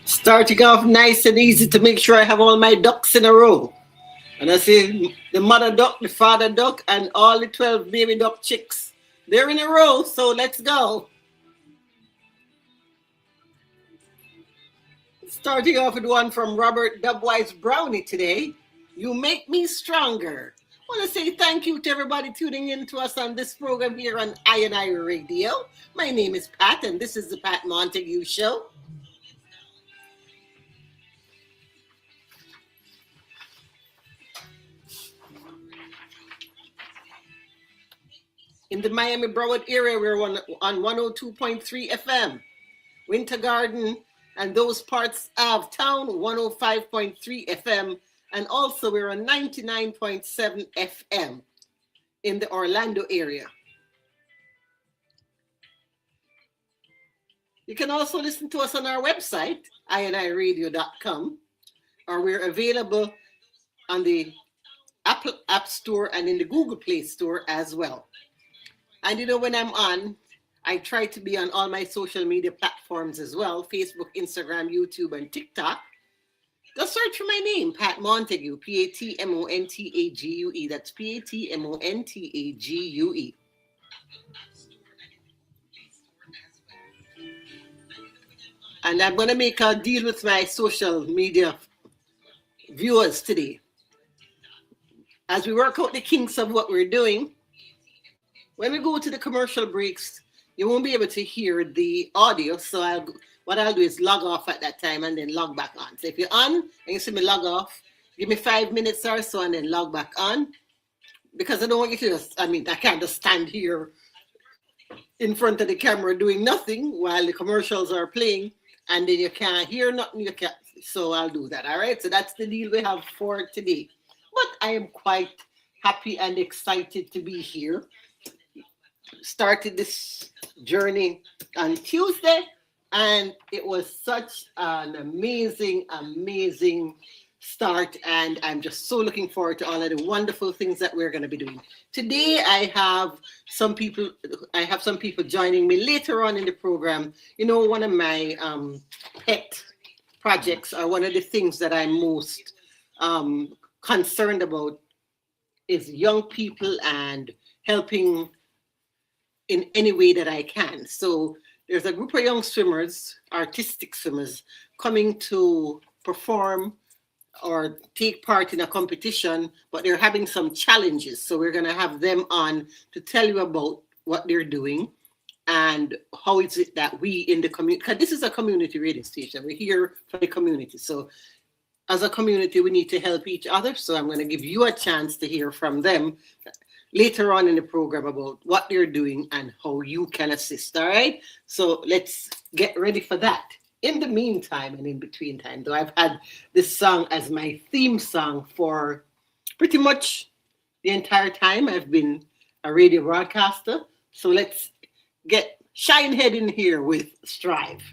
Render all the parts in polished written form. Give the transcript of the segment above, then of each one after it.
Starting off nice and easy to make sure I have all my ducks in a row. And I see the mother duck, the father duck, and all the 12 baby duck chicks. They're in a row, so let's go. Starting off with one from Robert Dubwise Brownie today. You make me stronger. I want to say thank you to everybody tuning in to us on this program here on I Radio. My name is Pat, and this is the Pat Montague Show. In the Miami Broward area, we're on 102.3 FM. Winter Garden and those parts of town, 105.3 FM. And also we're on 99.7 FM in the Orlando area. You can also listen to us on our website, iniradio.com, or we're available on the Apple App Store and in the Google Play Store as well. And you know, when I'm on, I try to be on all my social media platforms as well, Facebook, Instagram, YouTube, and TikTok. Just search for my name, Pat Montague, Patmontague. That's Patmontague. And I'm going to make a deal with my social media viewers today. As we work out the kinks of what we're doing, when we go to the commercial breaks, you won't be able to hear the audio. So what I'll do is log off at that time and then log back on. So if you're on and you see me log off, give me 5 minutes or so and then log back on. Because I don't want you to I can't just stand here in front of the camera doing nothing while the commercials are playing and then you can't hear nothing. So I'll do that. All right. So that's the deal we have for today. But I am quite happy and excited to be here. Started this journey on Tuesday, and it was such an amazing start, and I'm just so looking forward to all of the wonderful things that we're going to be doing. Today I have some people joining me later on in the program. You know, one of my pet projects, or one of the things that I'm most concerned about, is young people and helping in any way that I can. So there's a group of young swimmers, artistic swimmers, coming to perform or take part in a competition, but they're having some challenges. So we're gonna have them on to tell you about what they're doing and how is it that we in the community, because this is a community radio station, we're here for the community. So as a community, we need to help each other. So I'm gonna give you a chance to hear from them later on in the program about what they're doing and how you can assist. All right, so let's get ready for that. In the meantime and in between time, though, I've had this song as my theme song for pretty much the entire time I've been a radio broadcaster. So let's get Shinehead in here with Strive.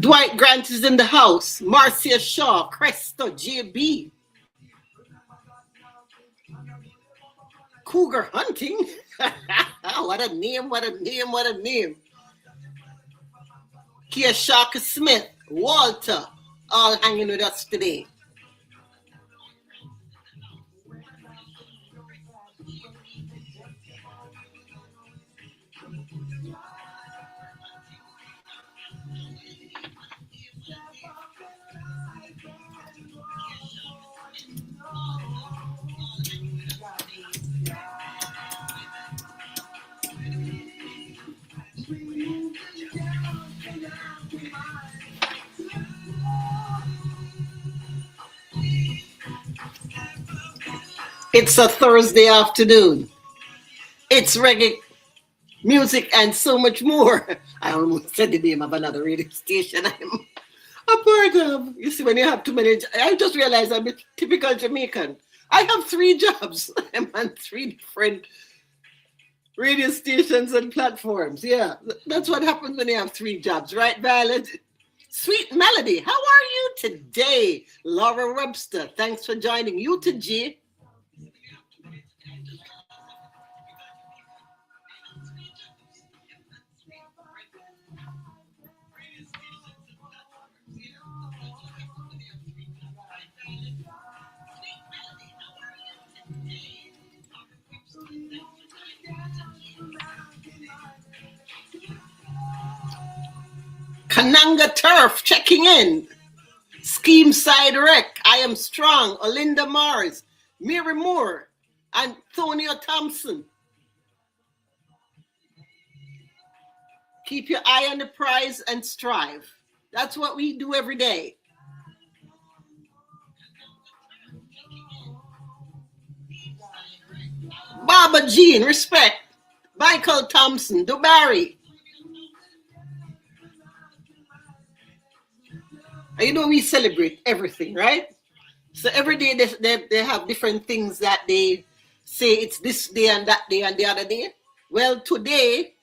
Dwight Grant is in the house. Marcia Shaw, Cresto, JB. Cougar hunting. What a name, what a name, what a name. Kia Shaka Smith, Walter, all hanging with us today. It's a Thursday afternoon. It's reggae music and so much more. I almost said the name of another radio station I'm a part of. You see, when you have too many, I just realized I'm a typical Jamaican. I have 3 jobs. I'm on 3 different radio stations and platforms. Yeah, that's what happens when you have 3 jobs, right, Violet? Sweet Melody, how are you today? Laura Webster, thanks for joining. You to G. Kananga Turf checking in. Scheme Side Rec, I Am Strong, Olinda Mars, Mary Moore, Antonio Thompson. Keep your eye on the prize and strive. That's what we do every day. Baba Jean, respect. Michael Thompson, Dubarry. You know, we celebrate everything, right? So every day they have different things that they say it's this day and that day and the other day. Well, today,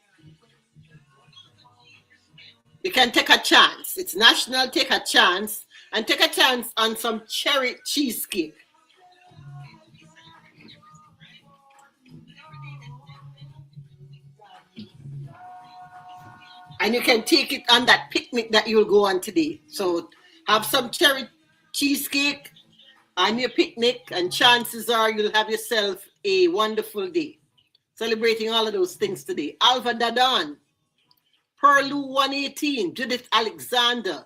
you can take a chance. It's National Take a Chance, and take a chance on some cherry cheesecake. And you can take it on that picnic that you'll go on today. So have some cherry cheesecake on your picnic, and chances are you'll have yourself a wonderful day. Celebrating all of those things today. Alva Dadan, Perlu 118, Judith Alexander,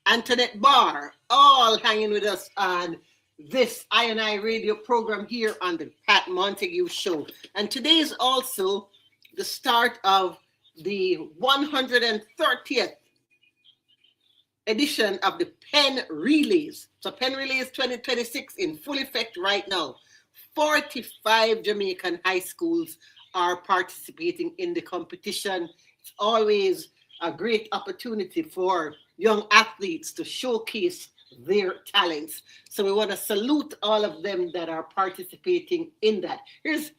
Antoinette Barr, all hanging with us on this I radio program here on the Pat Montague Show. And today is also the start of the 130th edition of the Pen Relays. So Pen Relays 2026 in full effect right now. 45 Jamaican high schools are participating in the competition. It's always a great opportunity for young athletes to showcase their talents. So we want to salute all of them that are participating in that. Here's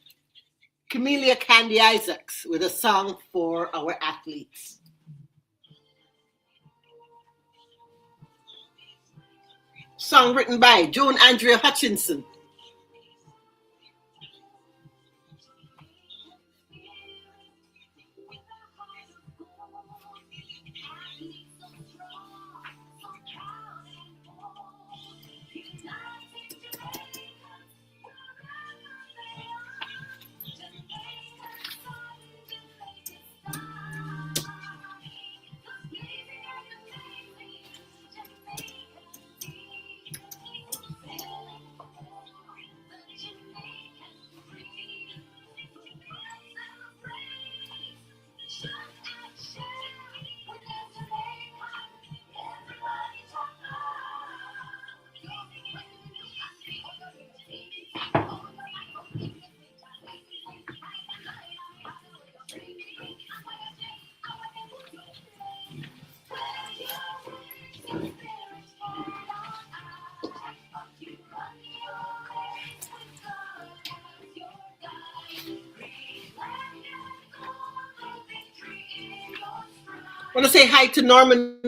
Camellia Candy Isaacs with a song for our athletes. Song written by Joan Andrea Hutchinson. I want to say hi to Norman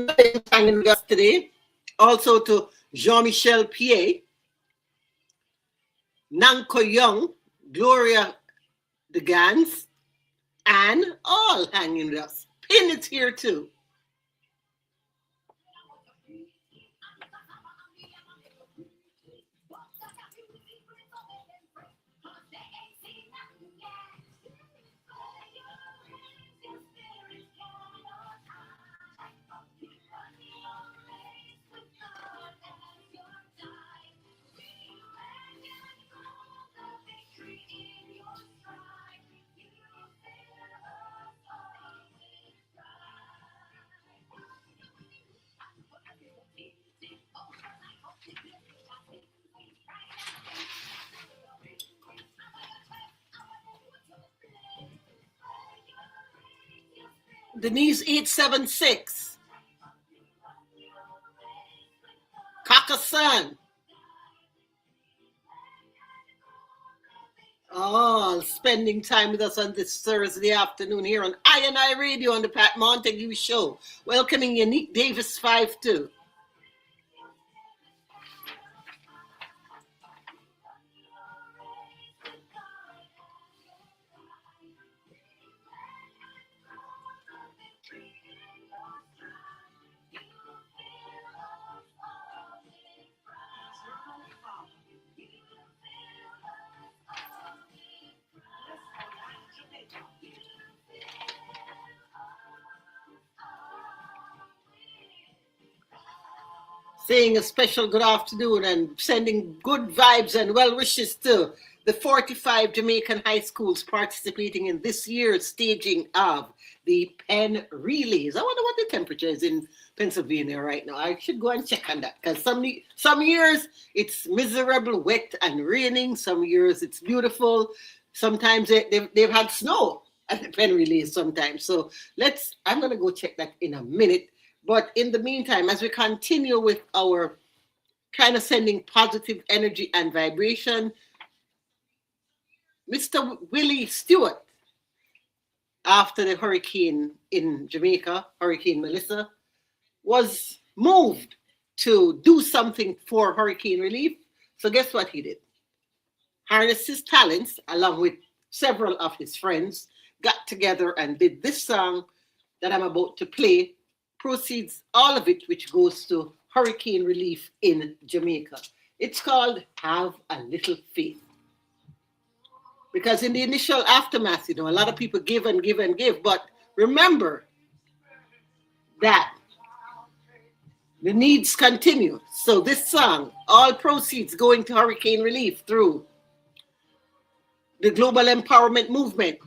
hanging with us today. Also to Jean-Michel Pierre, Nanko Young, Gloria De Gans, and all hanging with us. Pin is here too. Denise 876. Kakasan. Oh, spending time with us on this Thursday afternoon here on I Radio on the Pat Montague Show. Welcoming Unique Davis 5-2. Saying a special good afternoon and sending good vibes and well wishes to the 45 Jamaican high schools participating in this year's staging of the Penn Relays. I wonder what the temperature is in Pennsylvania right now. I should go and check on that because some years it's miserable, wet and raining. Some years it's beautiful. Sometimes they've had snow at the Penn Relays sometimes. So I'm going to go check that in a minute. But in the meantime, as we continue with our kind of sending positive energy and vibration, Mr. Willie Stewart, after the hurricane in Jamaica, Hurricane Melissa, was moved to do something for hurricane relief. So guess what he did? Harnessed his talents, along with several of his friends, got together and did this song that I'm about to play. Proceeds, all of it, which goes to hurricane relief in Jamaica. It's called Have a Little Faith. Because in the initial aftermath, a lot of people give and give and give. But remember that the needs continue. So this song, all proceeds going to hurricane relief through the Global Empowerment Movement.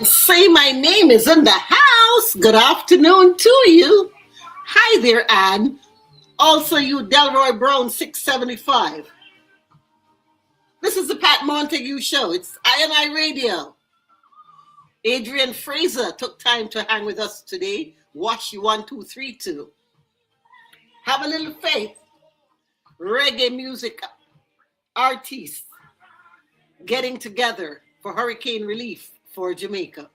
Say my name is in the house. Good afternoon to you. Hi there, Anne. Also, you, Delroy Brown 675. This is the Pat Montague Show. It's I Radio. Adrian Fraser took time to hang with us today. Washi 1232. Have a little faith. Reggae music artists getting together for hurricane relief for Jamaica.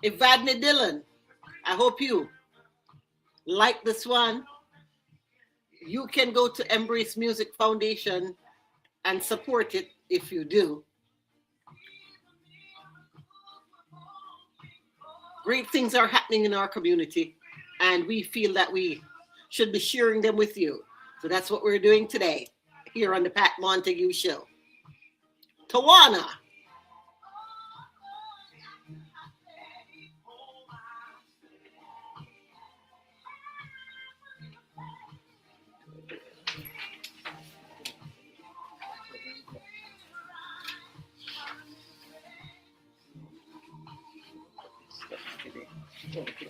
Evadne Dillon, I hope you like this one. You can go to Embrace Music Foundation and support it if you do. Great things are happening in our community, and we feel that we should be sharing them with you. So that's what we're doing today here on the Pat Montague Show. Tawana. Okay.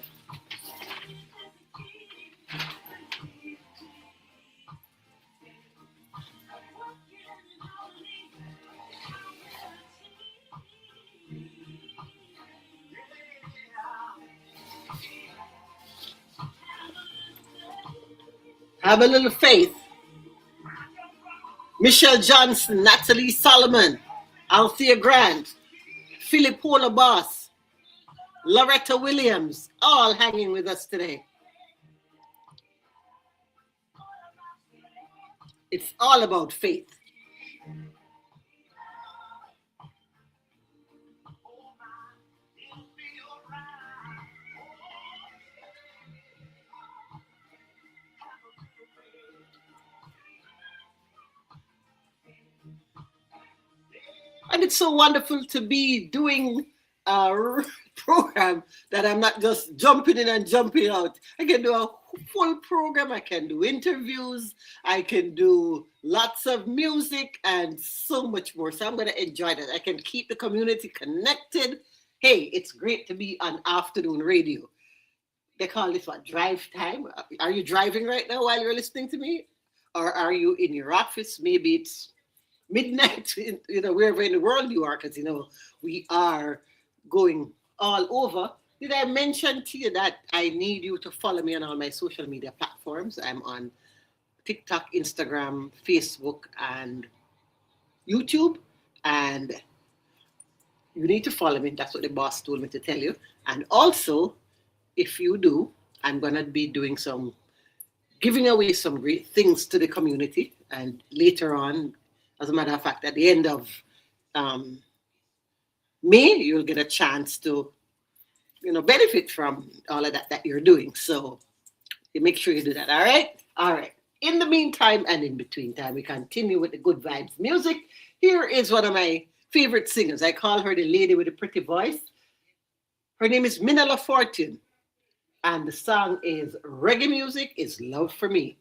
Have a little faith. Michelle Johnson, Natalie Solomon, Althea Grant, Philip Boss, Loretta Williams, all hanging with us today. It's all about faith. And it's so wonderful to be doing a program that I'm not just jumping in and jumping out. I can do a full program. I can do interviews. I can do lots of music and so much more. So I'm going to enjoy that. I can keep the community connected. Hey, it's great to be on afternoon radio. They call this what, drive time? Are you driving right now while you're listening to me? Or are you in your office? Maybe it's midnight, wherever in the world you are, because, we are going all over. Did I mention to you that I need you to follow me on all my social media platforms? I'm on TikTok, Instagram, Facebook, and YouTube. And you need to follow me. That's what the boss told me to tell you. And also, if you do, I'm going to be giving away some great things to the community. And later on, as a matter of fact, at the end of May, you'll get a chance to, benefit from all of that you're doing. So you make sure you do that. All right? All right. In the meantime and in between time, we continue with the good vibes music. Here is one of my favorite singers. I call her the lady with a pretty voice. Her name is Minna Fortune. And the song is Reggae Music is Love for Me.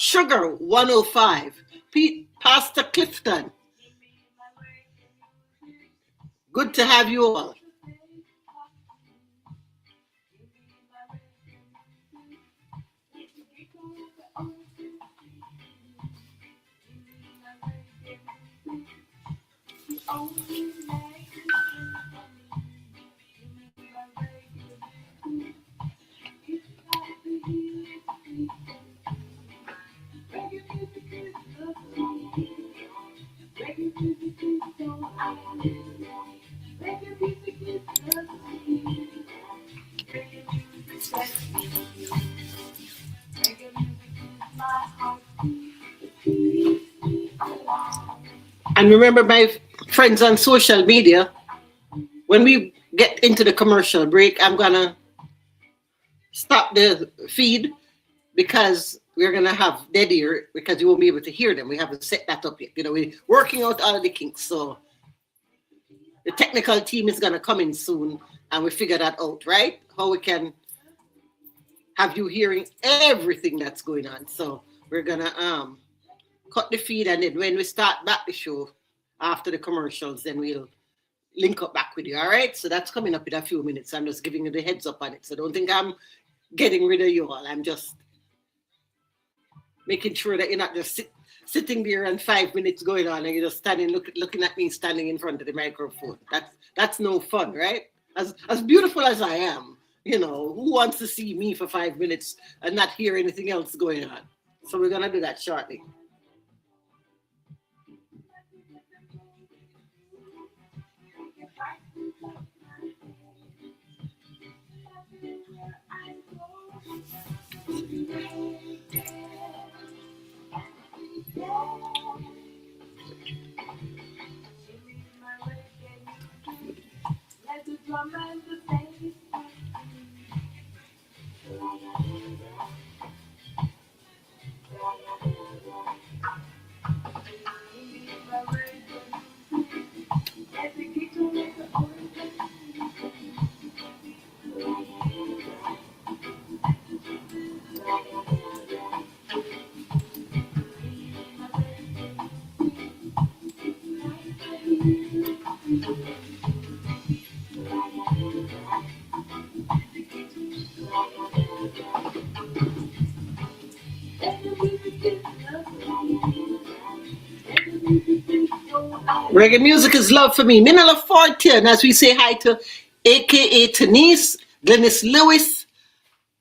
Sugar 105, Pastor Clifton. Good to have you all. And remember, my friends on social media, when we get into the commercial break, I'm going to stop the feed because we're going to have dead ear because you won't be able to hear them. We haven't set that up yet. We're working out all of the kinks. So the technical team is going to come in soon and we figure that out, right? How we can have you hearing everything that's going on. So we're going to cut the feed, and then when we start back the show after the commercials, then we'll link up back with you. All right? So that's coming up in a few minutes. I'm just giving you the heads up on it. So don't think I'm getting rid of you all. I'm just making sure that you're not just sitting there and 5 minutes going on and you're just standing looking at me standing in front of the microphone. That's no fun, right? As beautiful as I am, who wants to see me for 5 minutes and not hear anything else going on? So we're gonna do that shortly. Reggae music is love for me. Minala Fortin, as we say hi to AKA Denise, Glennis Lewis.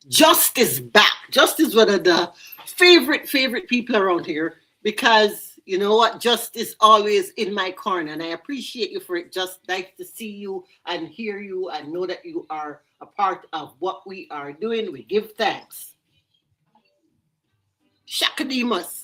Just is back. Just is one of the favorite people around here because you know what? Just is always in my corner, and I appreciate you for it. Just nice to see you and hear you and know that you are a part of what we are doing. We give thanks. Shakademus.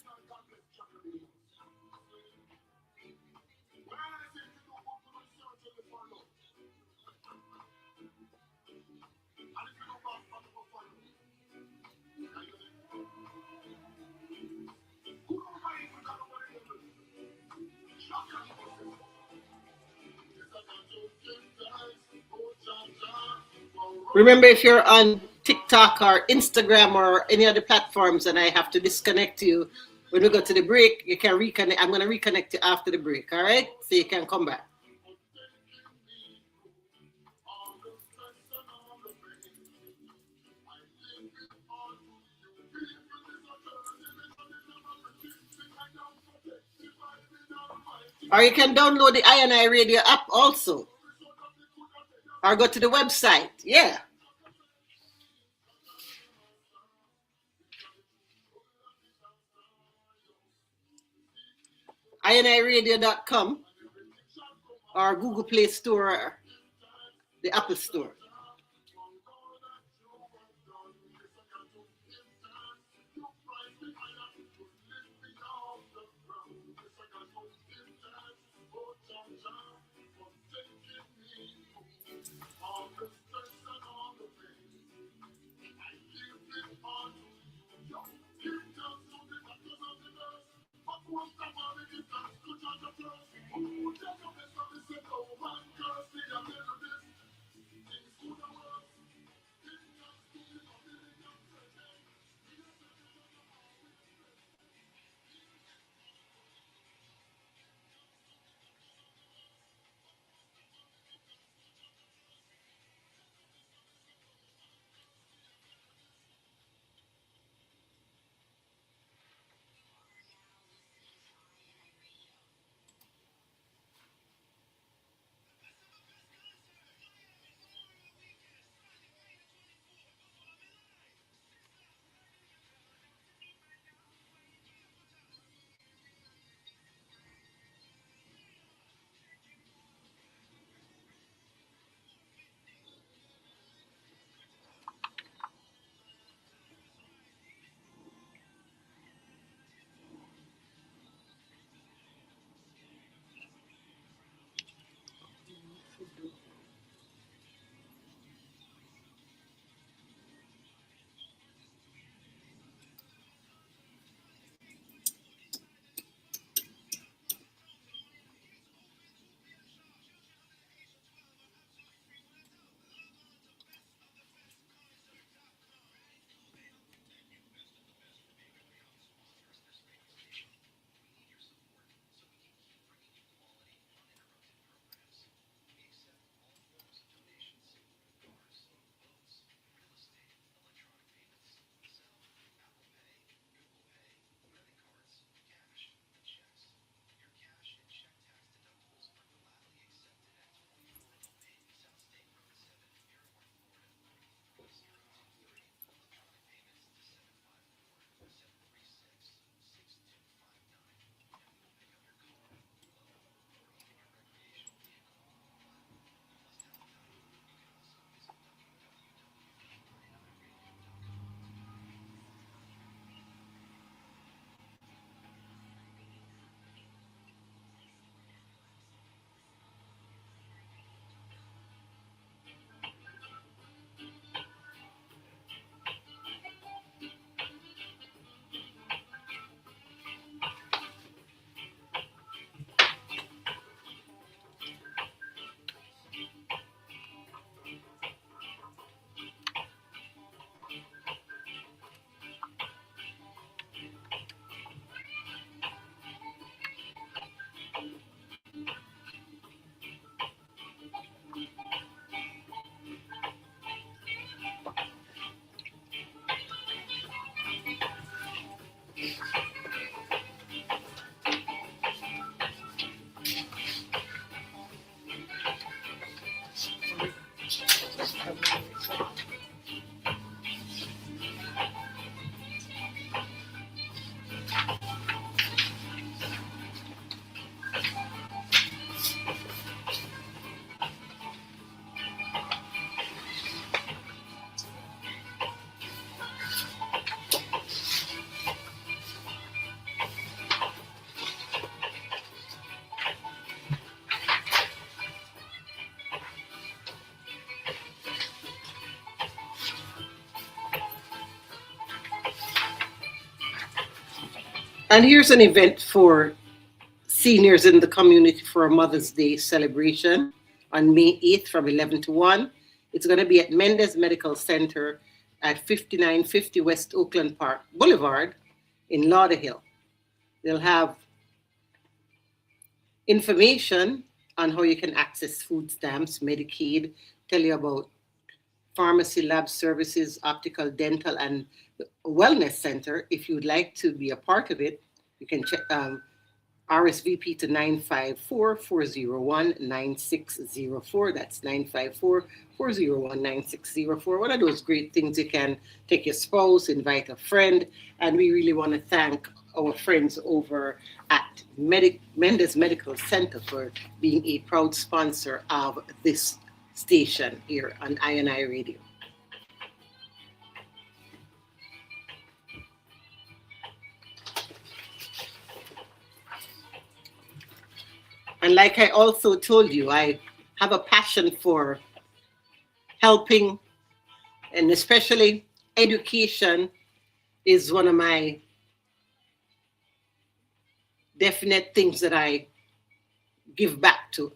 Remember, if you're on TikTok or Instagram or any other platforms and I have to disconnect you when we go to the break, you can reconnect. I'm going to reconnect you after the break, all right? So you can come back. Or you can download the INI Radio app also. Or go to the website. Yeah. INIRadio.com or Google Play Store or the Apple Store. And here's an event for seniors in the community for a Mother's Day celebration on May 8th from 11 to 1. It's going to be at Mendez Medical Center at 5950 West Oakland Park Boulevard in Lauderhill. They'll have information on how you can access food stamps, Medicaid, tell you about pharmacy, lab services, optical, dental, and wellness center. If you'd like to be a part of it, you can check RSVP to 954-401-9604. That's 954-401-9604. One of those great things you can take your spouse, invite a friend, and we really want to thank our friends over at Mendez Medical Center for being a proud sponsor of this station here on INI Radio. And like I also told you, I have a passion for helping, and especially education is one of my definite things that I give back to.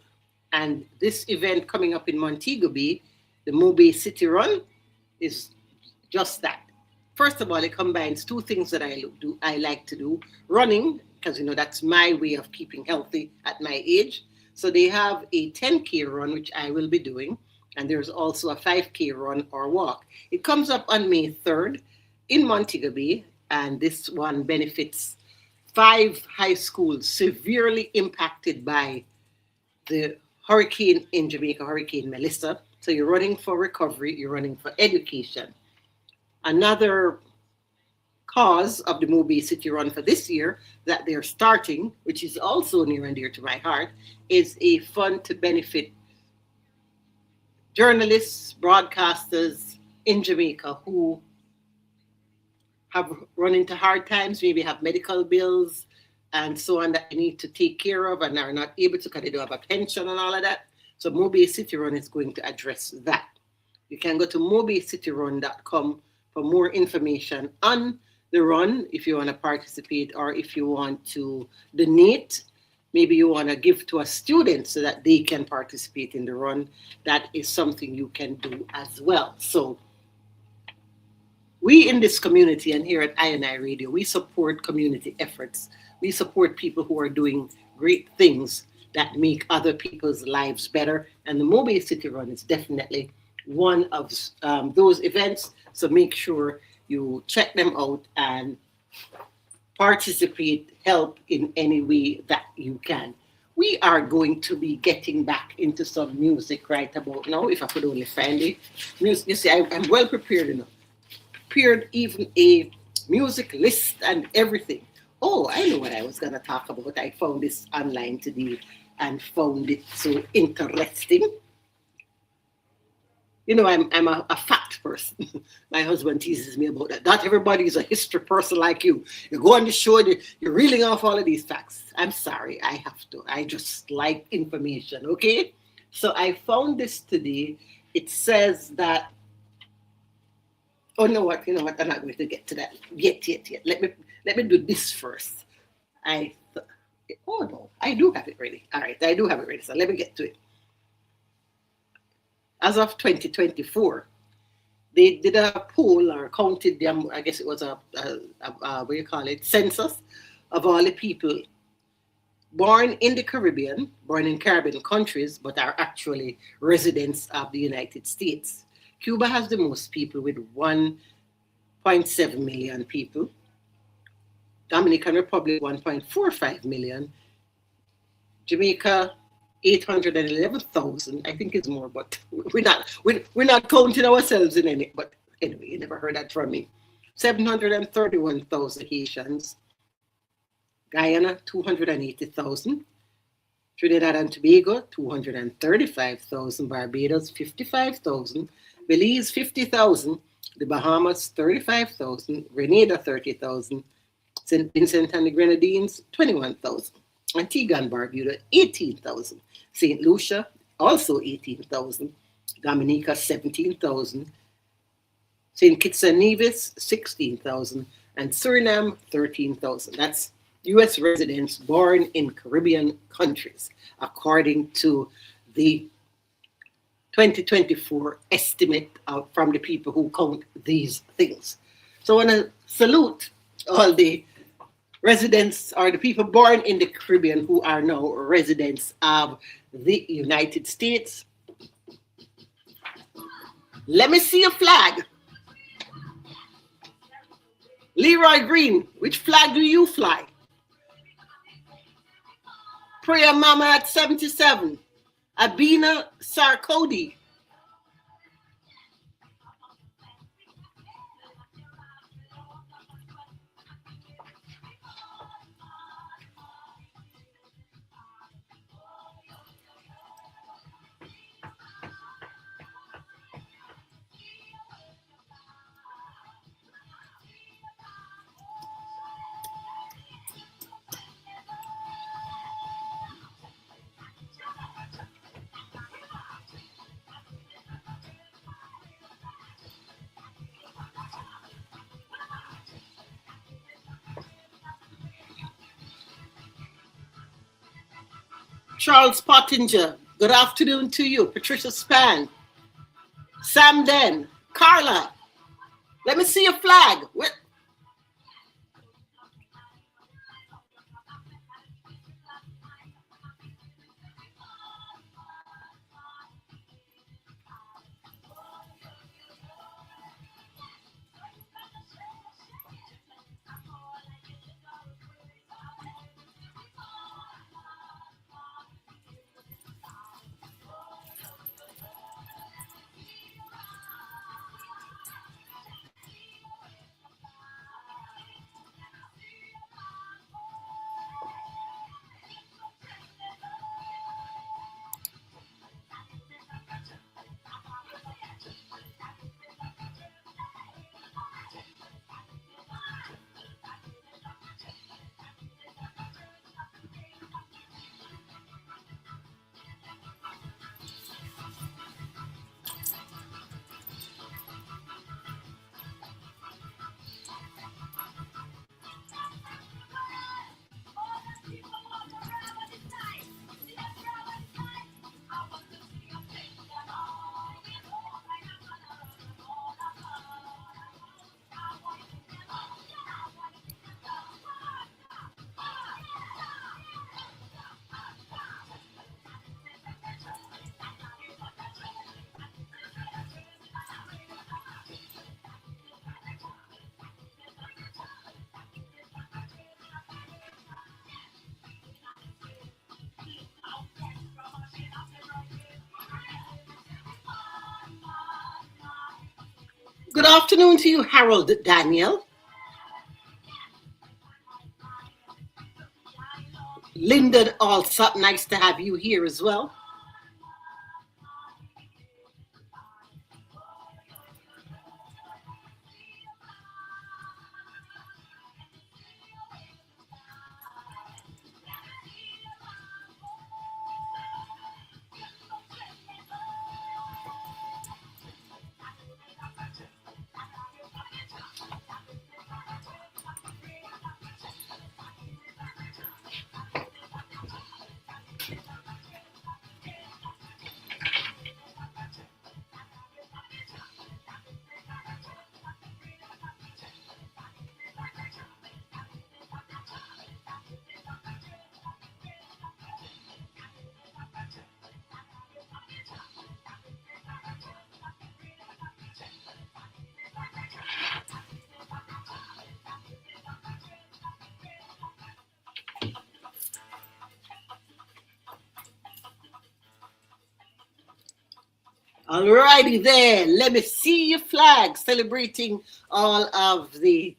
And this event coming up in Montague, the Mobe City Run, is just that. First of all, it combines two things that I like to do: running, because that's my way of keeping healthy at my age. So they have a 10K run, which I will be doing, and there's also a 5K run or walk. It comes up on May 3rd in Montego Bay, and this one benefits 5 high schools severely impacted by the hurricane in Jamaica, Hurricane Melissa. So you're running for recovery, you're running for education. Another cause of the Mobe City Run for this year that they're starting, which is also near and dear to my heart, is a fund to benefit journalists, broadcasters in Jamaica who have run into hard times, maybe have medical bills and so on that they need to take care of and are not able to because they don't have a pension and all of that. So Mobe City Run is going to address that. You can go to mobecityRun.com for more information on the run if you want to participate, or if you want to donate, maybe you want to give to a student so that they can participate in the run. That is something you can do as well. So we in this community and here at INI Radio, we support community efforts. We support people who are doing great things that make other people's lives better. And the Mobe City Run is definitely one of those events. So make sure you check them out and participate, help in any way that you can. We are going to be getting back into some music right about now, if I could only find it. You see, I'm well prepared enough. Prepared even a music list and everything. Oh, I know what I was going to talk about. I found this online today and found it so interesting. I'm a fact person. My husband teases me about that. Not everybody is a history person like you. You go on the show, you're reeling off all of these facts. I'm sorry, I have to. I just like information, okay? So I found this today. It says that, oh, you know what? I'm not going to get to that yet. Let me do this first. Oh no, I do have it ready. All right, I do have it ready. So let me get to it. As of 2024, they did a poll or counted them. I guess it was a what do you call it, census of all the people born in the Caribbean, born in Caribbean countries, but are actually residents of the United States. Cuba has the most people with 1.7 million people. Dominican Republic 1.45 million. Jamaica 811,000. I think it's more, but we're not counting ourselves in any. But anyway, you never heard that from me. 731,000 Haitians. Guyana 280,000. Trinidad and Tobago 235,000. Barbados 55,000. Belize 50,000. The Bahamas 35,000. Grenada 30,000. St. Vincent and the Grenadines 21,000. Antigua and Barbuda 18,000. St. Lucia also 18,000. Dominica 17,000. St. Kitts and Nevis 16,000. And Suriname 13,000. That's U.S. residents born in Caribbean countries, according to the 2024 estimate from the people who count these things. So I want to salute all the residents or the people born in the Caribbean who are now residents of the United States. Let me see a flag. Leroy Green, which flag do you fly? Prayer Mama at 77. Abina Sarkodie. Charles Pottinger, good afternoon to you. Patricia Span, Sam Den, Carla, let me see your flag. Good afternoon to you, Harold Daniel. Lyndon Alsop, nice to have you here as well. Alrighty there. Let me see your flag celebrating all of the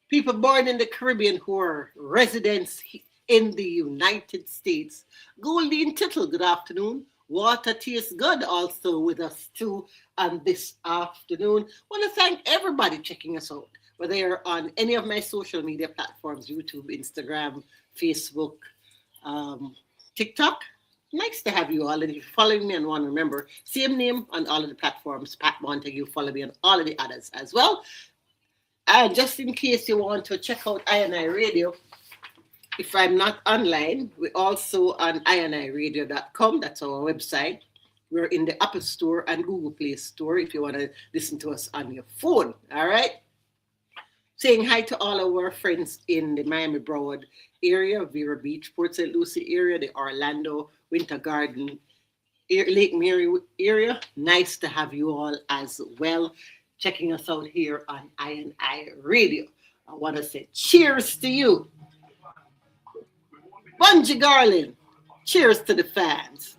people born in the Caribbean who are residents in the United States. Goldine Tittle, good afternoon. Water tastes good also with us too on this afternoon. Want to thank everybody checking us out, whether you're on any of my social media platforms, YouTube, Instagram, Facebook, TikTok. Nice to have you all. And if you're following me on one, remember, same name on all of the platforms, Pat Montague. Follow me on all of the others as well. And just in case you want to check out I&I Radio, if I'm not online, we're also on ioniradio.com. That's our website. We're in the Apple Store and Google Play Store if you want to listen to us on your phone. All right. Saying hi to all our friends in the Miami Broward area, Vero Beach, Port St. Lucie area, the Orlando, Winter Garden, Lake Mary area. Nice to have you all as well checking us out here on I Radio. I want to say cheers to you. Bungie Garland, cheers to the fans.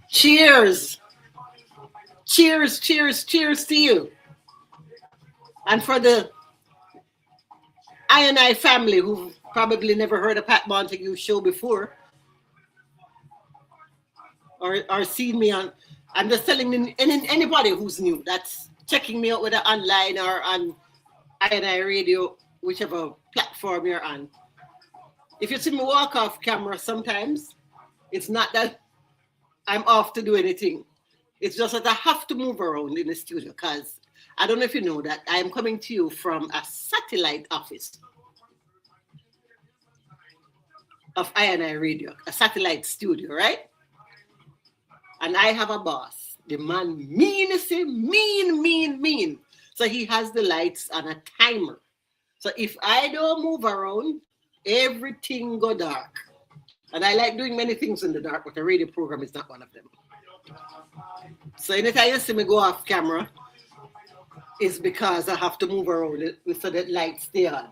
Cheers. Cheers, cheers, cheers to you. And for the I family who probably never heard a Pat Montague show before or seen me on, I'm just telling anybody who's new that's checking me out whether online or on I Radio, whichever platform you're on. If you see me walk off camera sometimes, it's not that I'm off to do anything. It's just that I have to move around in the studio because I don't know if you know that I am coming to you from a satellite office of I Radio, a satellite studio, right? And I have a boss. The man mean, mean. So he has the lights on a timer. So if I don't move around, everything go dark. And I like doing many things in the dark, but a radio program is not one of them. So anytime you see me go off camera, it's because I have to move around it so that lights stay on.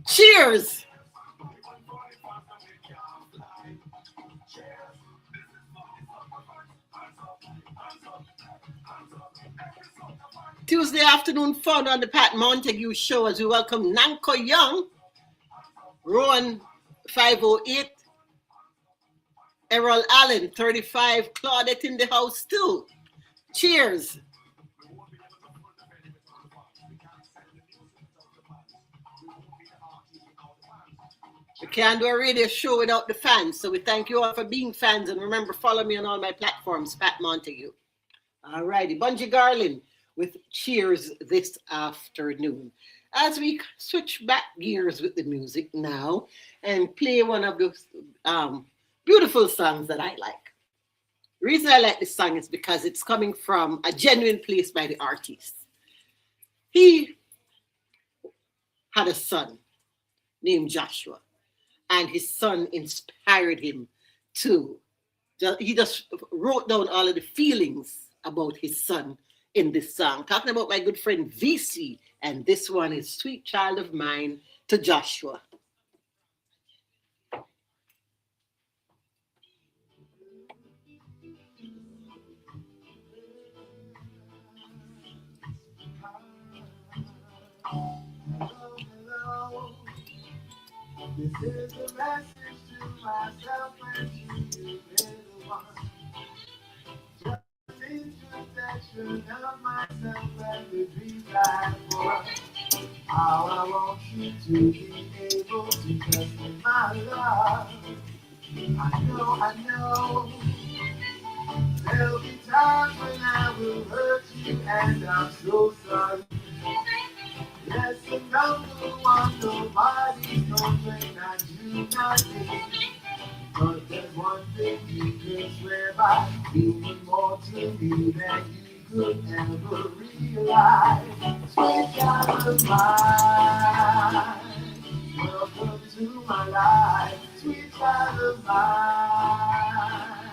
Cheers! Tuesday afternoon fun on the Pat Montague show as we welcome Nanko Young, Rowan 508, Errol Allen 35, Claudette in the house too. Cheers. We can't do a radio show without the fans, so we thank you all for being fans, and remember, follow me on all my platforms, Pat Montague. All righty, Bungie Garland with Cheers this afternoon. As we switch back gears with the music now and play one of those beautiful songs that I like. The reason I like this song is because it's coming from a genuine place by the artist. He had a son named Joshua, and his son inspired him to, he just wrote down all of the feelings about his son in this song. Talking about my good friend VC, and this one is Sweet Child of Mine to Joshua. This is the message to myself and you, little one. Just introspection of myself and the dreams I have for us. How I want you to be able to trust in my love. I know, there'll be times when I will hurt you, and I'm so sorry. Lesson number one, nobody's gonna I do nothing. But there's one thing you can swear by, you mean more to me than you could ever realize. Sweet child of mine, welcome to my life. Sweet child of mine,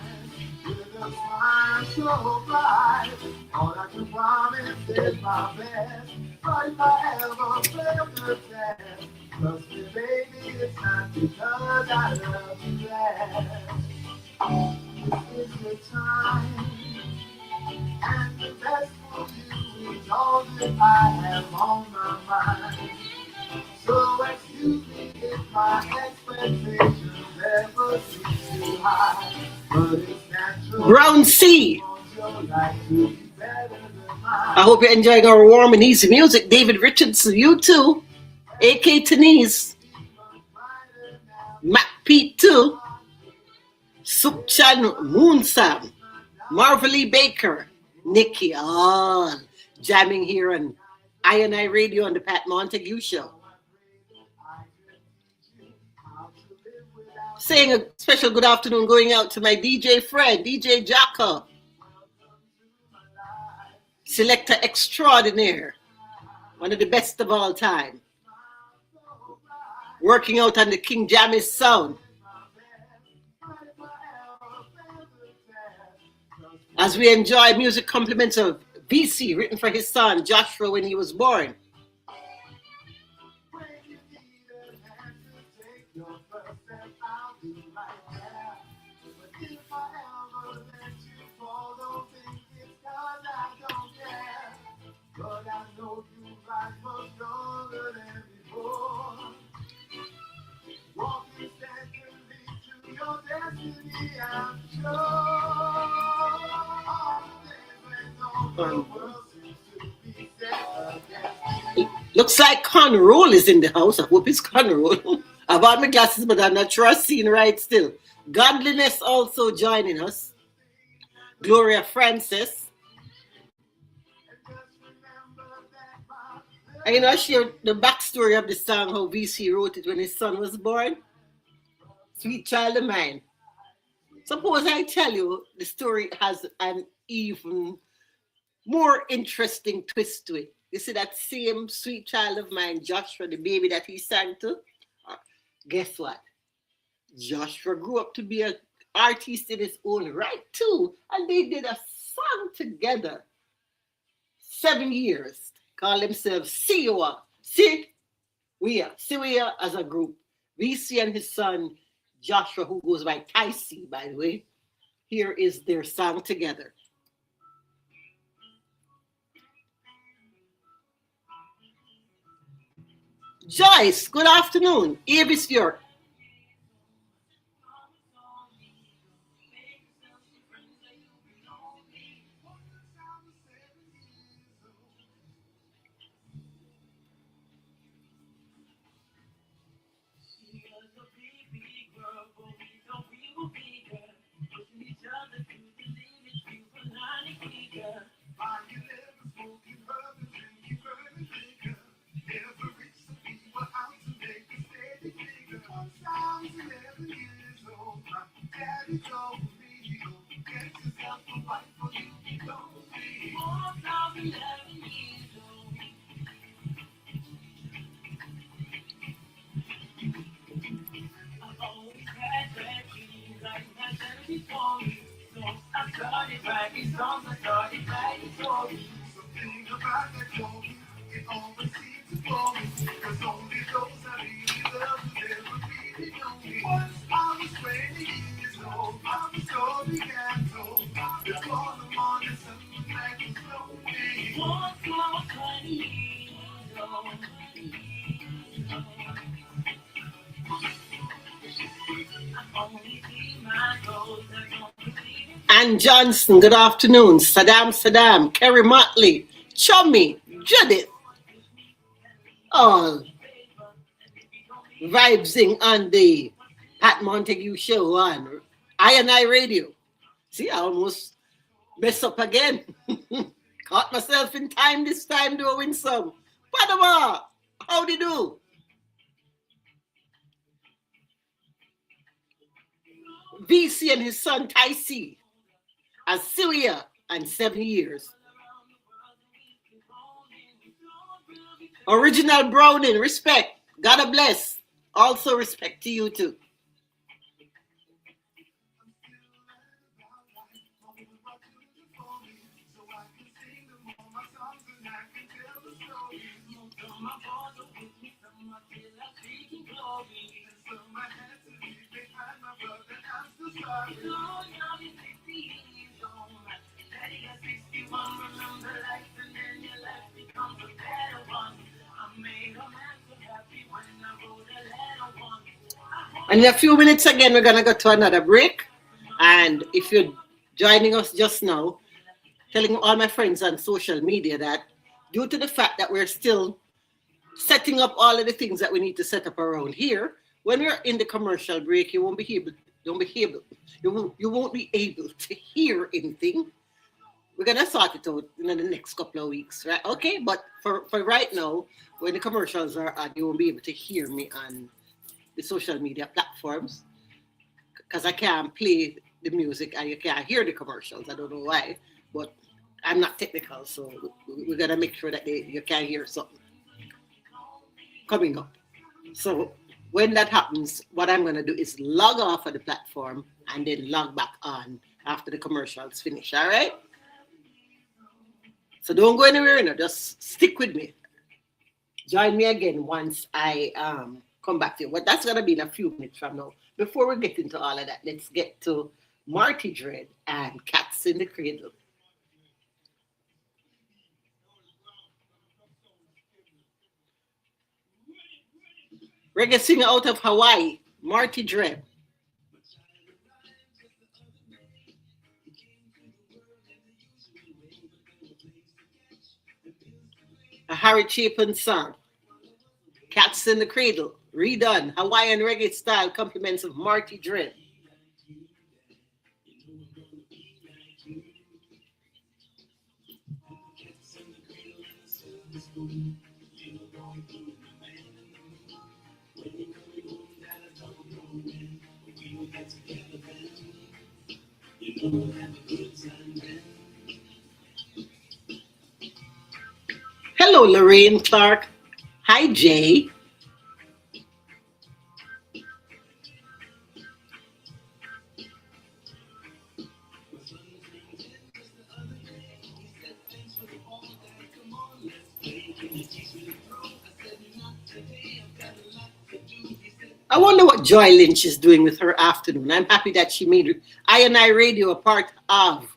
with a smile so bright. All I can promise is my best. But if I ever fail the test, trust me, baby, it's not because I love you less. This is the time, and the best for you is all that I have on my mind. So excuse me if my expectations ever seem too high, but it's natural. Brown C. I hope you're enjoying our warm and easy music. David Richardson, you too. AK Tenise. Mac Pete too. Sukchan Moonsam. Marvelly Baker. Nikki on. Jamming here on I Radio on the Pat Montague Show. Saying a special good afternoon going out to my DJ Fred, DJ Jacko. Selector extraordinaire, one of the best of all time. Working out on the King Jammy's sound. As we enjoy music compliments of BC, written for his son Joshua when he was born. But I know you rise much stronger than before. Walking steadily to your destiny, I'm sure. There's no world seems to be set against. Looks like Conroll is in the house. I hope it's Conroll. I bought my glasses, but I'm not sure I've seen right still. Godliness also joining us. Gloria Francis. And you know, I share the backstory of the song, how VC wrote it when his son was born. Sweet child of mine. Suppose I tell you the story has an even more interesting twist to it. You see that same sweet child of mine, Joshua, the baby that he sang to? Guess what? Joshua grew up to be an artist in his own right too. And they did a song together. 7 years. Call themselves Siwa. Siwa as a group. VC and his son Joshua, who goes by Tycee, by the way. Here is their song together. Joyce, good afternoon. Avis York. Ann Johnson, good afternoon. Saddam, Kerry Motley, Chummy, Judith, all vibesing on the Pat Montague show on I Radio. See, I almost messed up again. Caught myself in time this time doing some. Panama, how do you do? VC and his son Ty C. Assyria and 7 years. Original Browning, respect. God bless. Also respect to you too. And in a few minutes again, we're going to go to another break. And if you're joining us just now, telling all my friends on social media that due to the fact that we're still setting up all of the things that we need to set up around here, when we're in the commercial break, you won't be able to hear anything. We're gonna sort it out in the next couple of weeks, right? Okay, but for right now, when the commercials are on, you won't be able to hear me on the social media platforms because I can't play the music and you can't hear the commercials. I don't know why, but I'm not technical, so we're gonna make sure that you can hear something coming up. So when that happens, what I'm gonna do is log off of the platform and then log back on after the commercials finish. All right. So don't go anywhere, just stick with me. Join me again once I come back to you. But that's gonna be in a few minutes from now. Before we get into all of that, let's get to Marty Dread and Cats in the Cradle. Reggae singer out of Hawaii, Marty Dread. A Harry Chapin song, Cats in the Cradle, redone, Hawaiian reggae style, compliments of Marty Dread. Hello, Lorraine Clark. Hi, Jay. I wonder what Joy Lynch is doing with her afternoon. I'm happy that she made I Radio a part of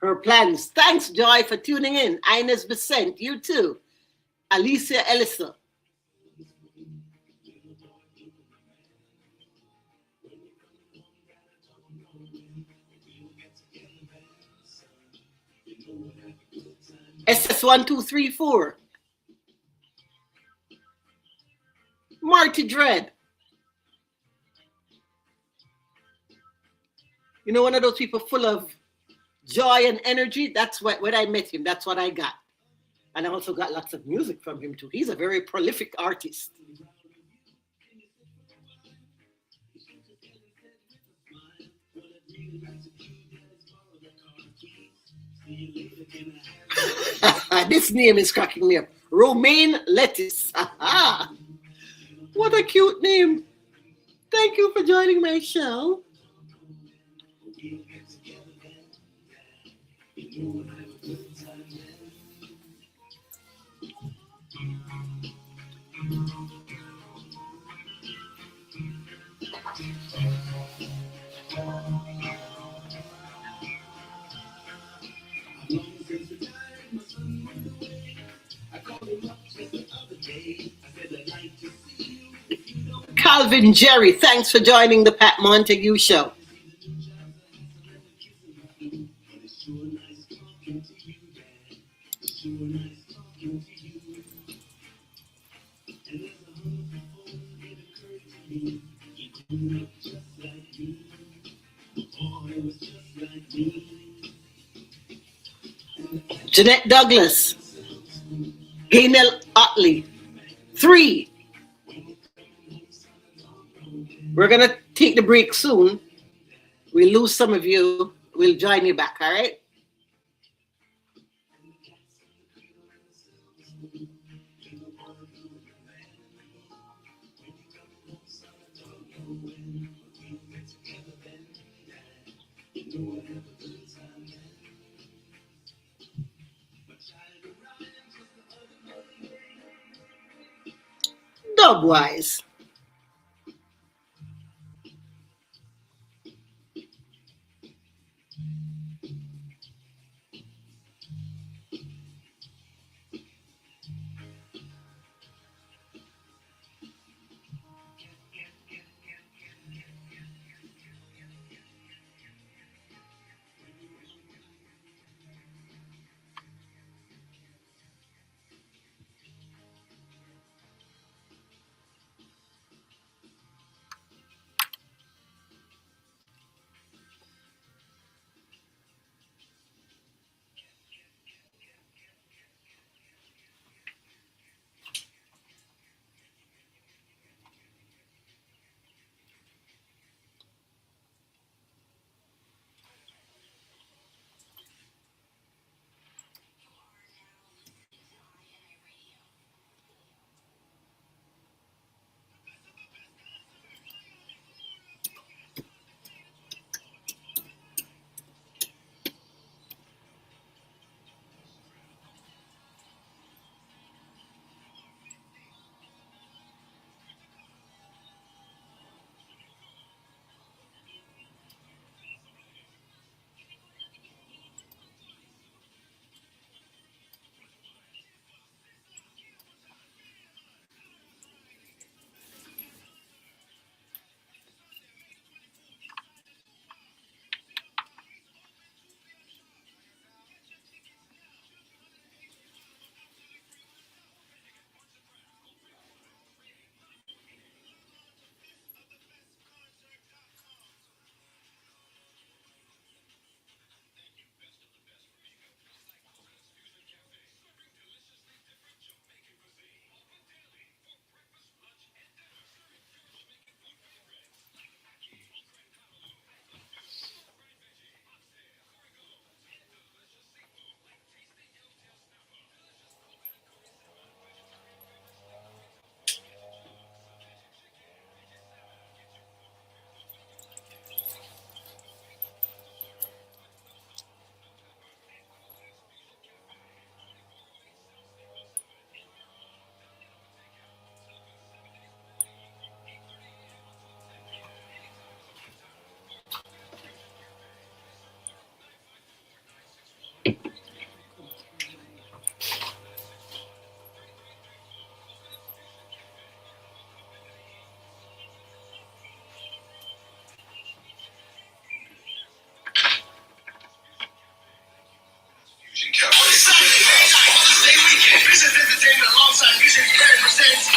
her plans. Thanks, Joy, for tuning in. Ines Besant, you too. Alicia Ellison. SS1234. Marty Dread. You know, one of those people full of joy and energy. That's what when I met him, that's what I got. And I also got lots of music from him too. He's a very prolific artist. This name is cracking me up. Romaine Lettuce. What a cute name. Thank you for joining my show. Calvin Jerry, thanks for joining the Pat Montague Show. Jeanette Douglas, Gaynell Otley. 3. We're going to take the break soon. We'll lose some of you. We'll join you back, all right? Dubwise. Business Entertainment alongside Vision Brand presents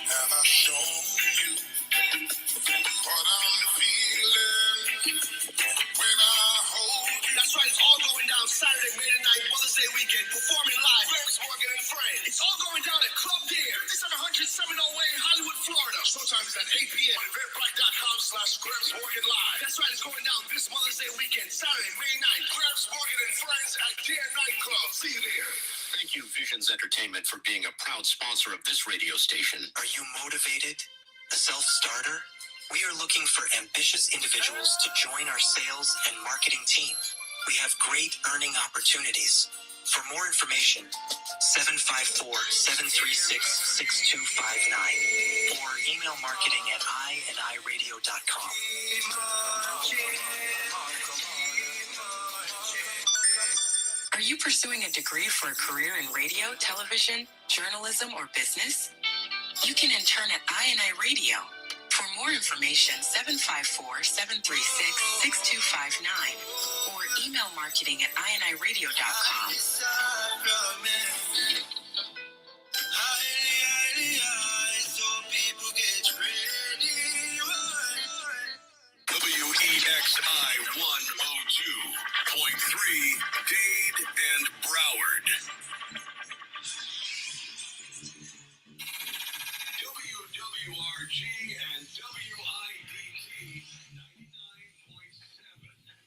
Have I shown you what I'm feeling when I hold you? That's right, it's all going down Saturday, May the 9th, Mother's Day weekend, performing live. Friends, Morgan and Friends. It's all going down at Club Deer, 5700 Seminole Way, Hollywood, Florida. Showtime is at 8 p.m. on eventbrite.com/Gramps Morgan Live. That's right, it's going down this Mother's Day weekend, Saturday, May 9th. Gramps Morgan and Friends at Deer Nightclub. See you there. Thank you, Visions Entertainment, for being a proud sponsor of this radio station. Are you motivated? A self-starter? We are looking for ambitious individuals to join our sales and marketing team. We have great earning opportunities. For more information, 754-736-6259 or email marketing at iandiradio.com. Are you pursuing a degree for a career in radio, television, journalism, or business? You can intern at INI Radio. For more information, 754-736-6259 or email marketing at iniradio.com. WEXI 102.3 Dade and Broward. WWRG and WIDT 99.7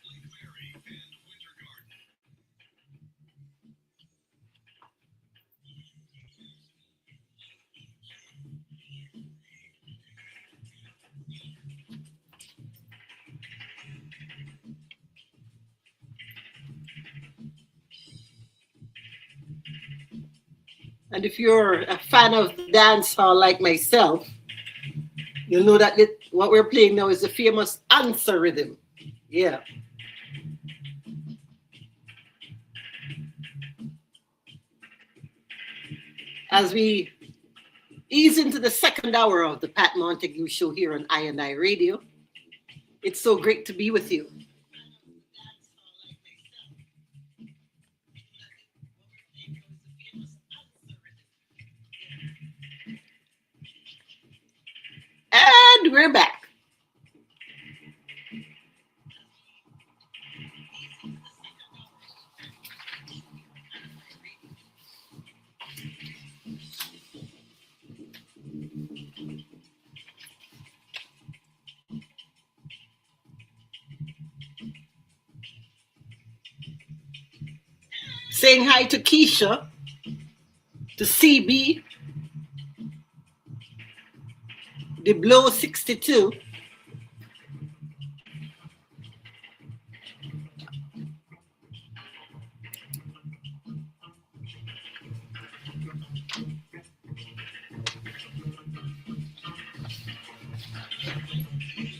Lake Mary and Winter Garden. And if you're a fan of dance hall like myself, you'll know that what we're playing now is the famous answer rhythm. Yeah. As we ease into the second hour of the Pat Montague Show here on INI Radio, it's so great to be with you. And we're back. Saying hi to Keisha, to CB, the Blow 62.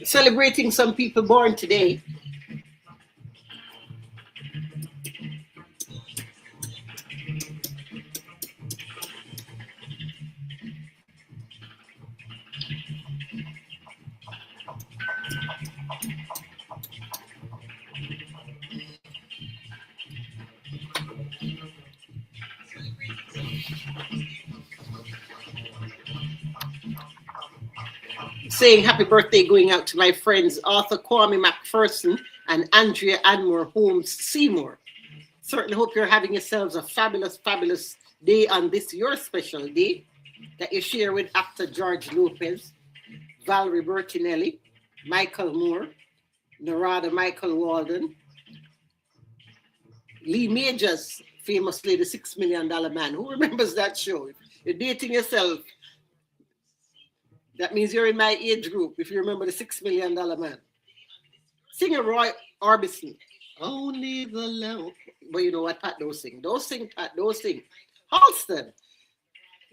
Celebrating some people born today. Saying happy birthday going out to my friends Arthur Kwame McPherson and Andrea Anmore Holmes Seymour. Certainly hope you're having yourselves a fabulous, fabulous day on this your special day that you share with actor George Lopez, Valerie Bertinelli, Michael Moore, Narada Michael Walden, Lee Majors, famously the $6 Million Man. Who remembers that show? You're dating yourself. That means you're in my age group, if you remember the $6 Million Man. Singer Roy Orbison. Only the lamp. But you know what Pat don't sing. Don't sing, Pat, don't sing. Halston,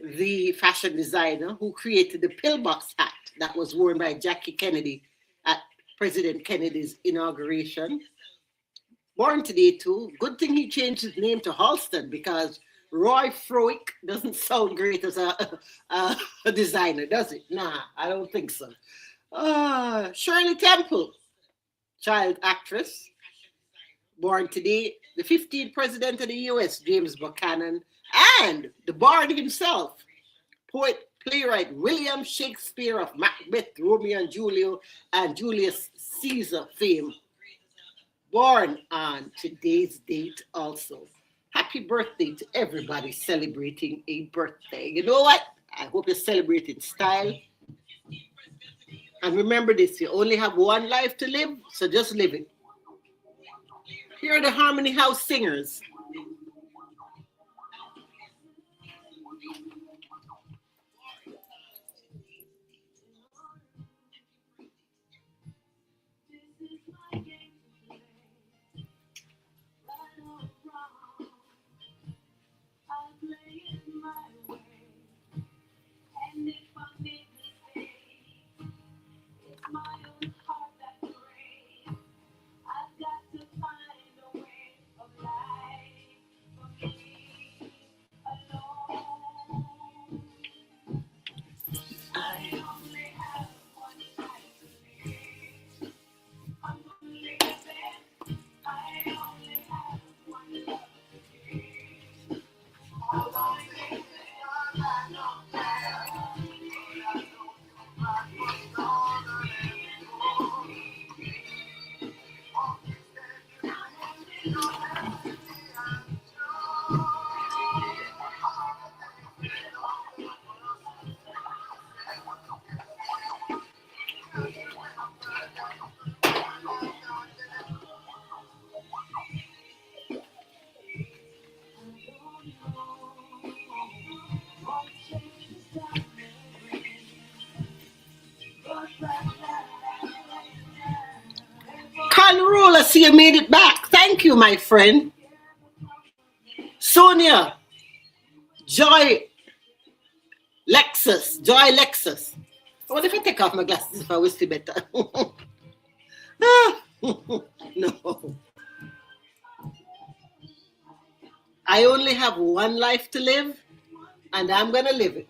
the fashion designer who created the pillbox hat that was worn by Jackie Kennedy at President Kennedy's inauguration. Born today too. Good thing he changed his name to Halston because Roy Froick doesn't sound great as a designer, does it? Nah, I don't think so. Shirley Temple, child actress, born today. The 15th president of the U.S., James Buchanan, and the Bard himself, poet, playwright William Shakespeare of Macbeth, Romeo and Julius Caesar fame, born on today's date also. Happy birthday to everybody celebrating a birthday. You know what? I hope you celebrate in style. And remember this, you only have one life to live, so just live it. Here are the Harmony House Singers. see you made it back. Thank you, my friend. Sonia, Joy, Lexus, Joy Lexus. What if I take off my glasses if I was still better? No. I only have one life to live, and I'm going to live it.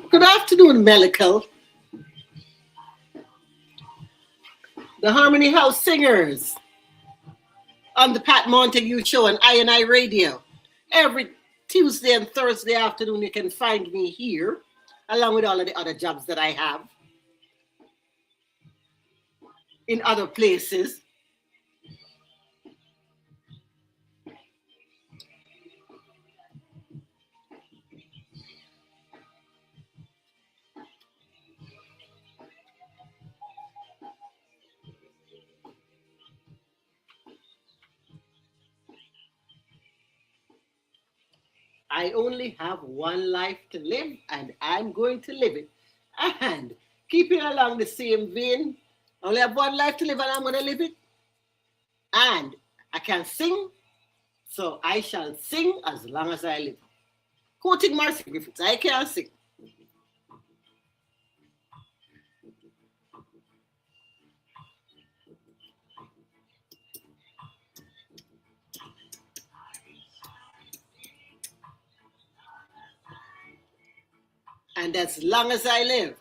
Good afternoon, Melical. The Harmony House Singers on the Pat Montague Show on I Radio. Every Tuesday and Thursday afternoon, you can find me here, along with all of the other jobs that I have in other places. I only have one life to live, and I'm going to live it. And keeping along the same vein, I only have one life to live, and I'm going to live it. And I can sing, so I shall sing as long as I live. Quoting Marcy Griffiths, I can't sing. And as long as I live.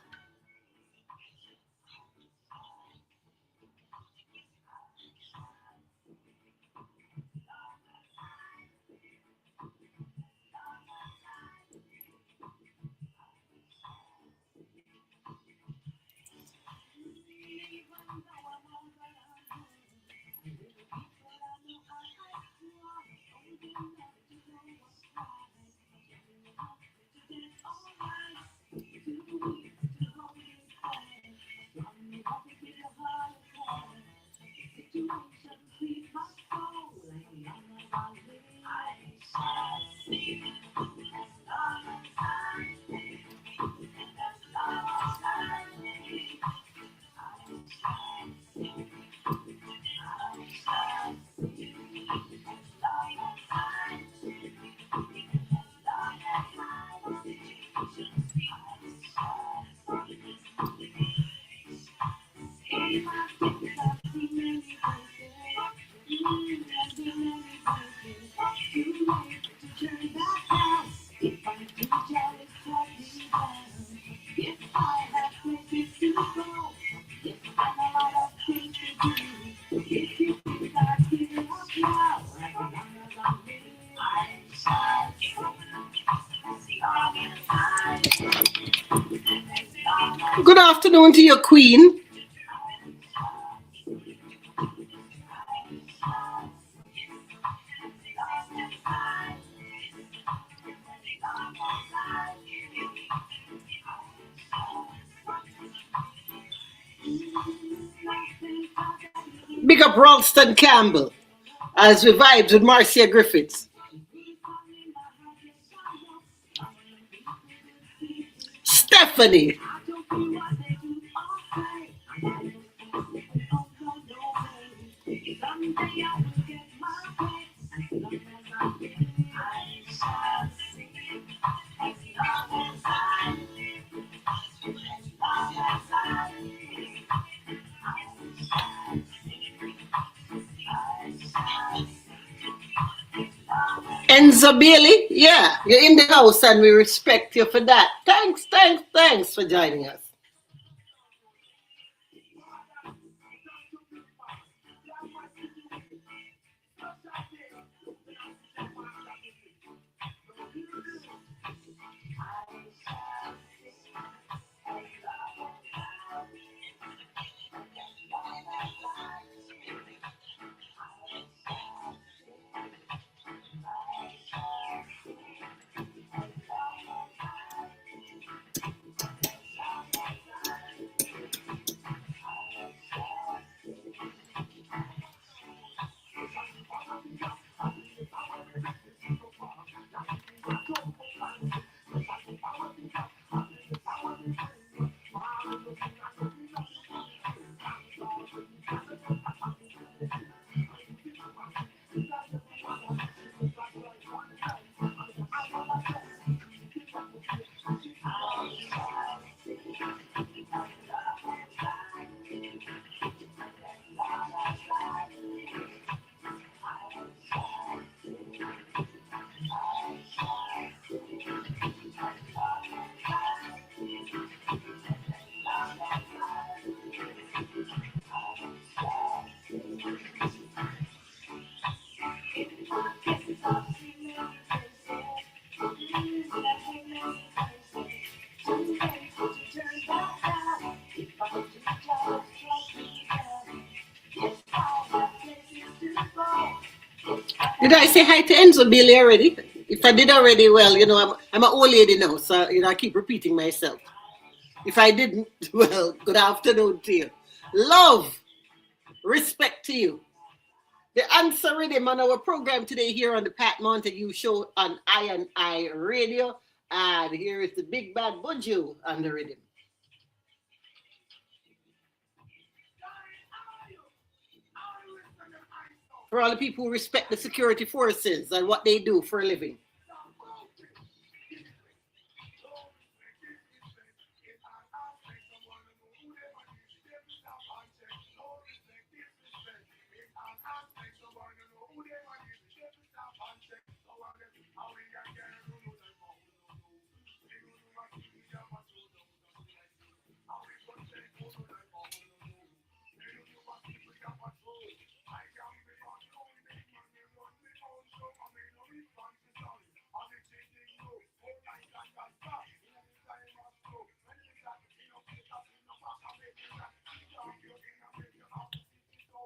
Good afternoon to your queen. Big up Ralston Campbell as we vibes with Marcia Griffiths. funny. Enzo Bailey, yeah, you're in the house and we respect you for that. Thanks for joining us. Did I say hi to Enzo Billy already? If I did already, well, I'm an old lady now, so I keep repeating myself. If I didn't, well, good afternoon to you. Love, respect to you. The answer rhythm on our program today here on the Pat Montague Show on I Radio. And here is the big bad Montague on the rhythm. For all the people who respect the security forces and what they do for a living.